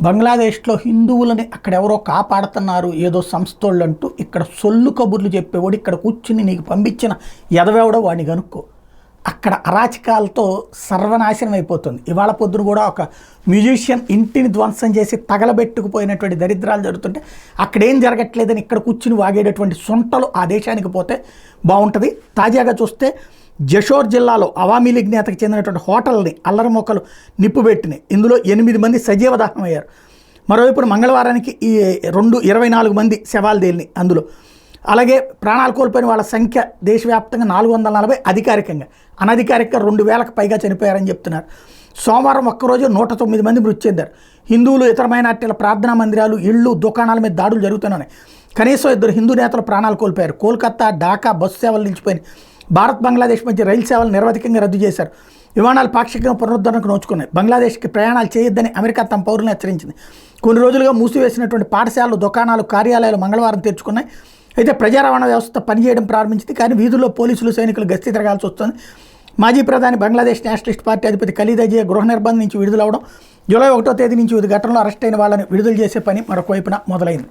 బంగ్లాదేశ్లో హిందువులని అక్కడెవరో కాపాడుతున్నారు ఏదో సంస్థోళ్ళు అంటూ ఇక్కడ సొల్లు కబుర్లు చెప్పేవాడు ఇక్కడ కూర్చుని నీకు పంపించిన ఎదవెవడో వాడిని కనుక్కో. అక్కడ అరాచకాలతో సర్వనాశనం అయిపోతుంది. ఇవాళ పొద్దున కూడా ఒక మ్యూజిషియన్ ఇంటిని ధ్వంసం చేసి తగలబెట్టుకుపోయినటువంటి దరిద్రాలు జరుగుతుంటే అక్కడేం జరగట్లేదని ఇక్కడ కూర్చుని వాగేటటువంటి సొంటలు ఆ దేశానికి పోతే బాగుంటుంది. తాజాగా చూస్తే జషోర్ జిల్లాలో అవామీ లీగ్ నేతకు చెందినటువంటి హోటల్ని అల్లరిమోకలు నిప్పుబెట్టినాయి. ఇందులో 8 మంది సజీవ దహనమయ్యారు. మరోవైపు మంగళవారానికి 24 మంది శవాలు తేలినాయి. అందులో అలాగే ప్రాణాలు కోల్పోయిన వాళ్ళ సంఖ్య దేశవ్యాప్తంగా 440, అధికారికంగా అనధికారికంగా 2000కు పైగా చనిపోయారని చెప్తున్నారు. సోమవారం ఒక్కరోజు 109 మంది మృతి చెందారు. హిందువులు, ఇతర మైనార్టీల ప్రార్థనా మందిరాలు, ఇళ్ళు, దుకాణాల మీద దాడులు జరుగుతున్నాయి. కనీసం 2 హిందూ నేతలు ప్రాణాలు కోల్పోయారు. కోల్కతా, ఢాకా బస్సు సేవలు నిలిచిపోయినాయి. భారత్ బంగ్లాదేశ్ మధ్య రైలు సేవలు నిరవధికంగా రద్దు చేశారు. విమానాలు పాక్షికంగా పునరుద్ధరణకు నోచుకున్నాయి. బంగ్లాదేశ్కి ప్రయాణాలు చేయొద్దని అమెరికా తమ పౌరులను హెచ్చరించింది. కొన్ని రోజులుగా మూసివేసినటువంటి పాఠశాలలు, దుకాణాలు, కార్యాలయాలు మంగళవారం తెరుచుకున్నాయి. అయితే ప్రజా రవాణా వ్యవస్థ పనిచేయడం ప్రారంభించింది. కానీ వీధుల్లో పోలీసులు, సైనికులు గస్తీ తిరగాల్సి వస్తుంది. మాజీ ప్రధాని బంగ్లాదేశ్ నేషనలిస్ట్ పార్టీ అధిపతి ఖలీదా జియా గృహ నిర్బంధం నుంచి విడుదలవడం, జూలై 1వ తేదీ నుంచి వివిధ ఘటనలో అరెస్ట్ అయిన వాళ్ళని విడుదల చేసే పని మరొక వైపున మొదలైంది.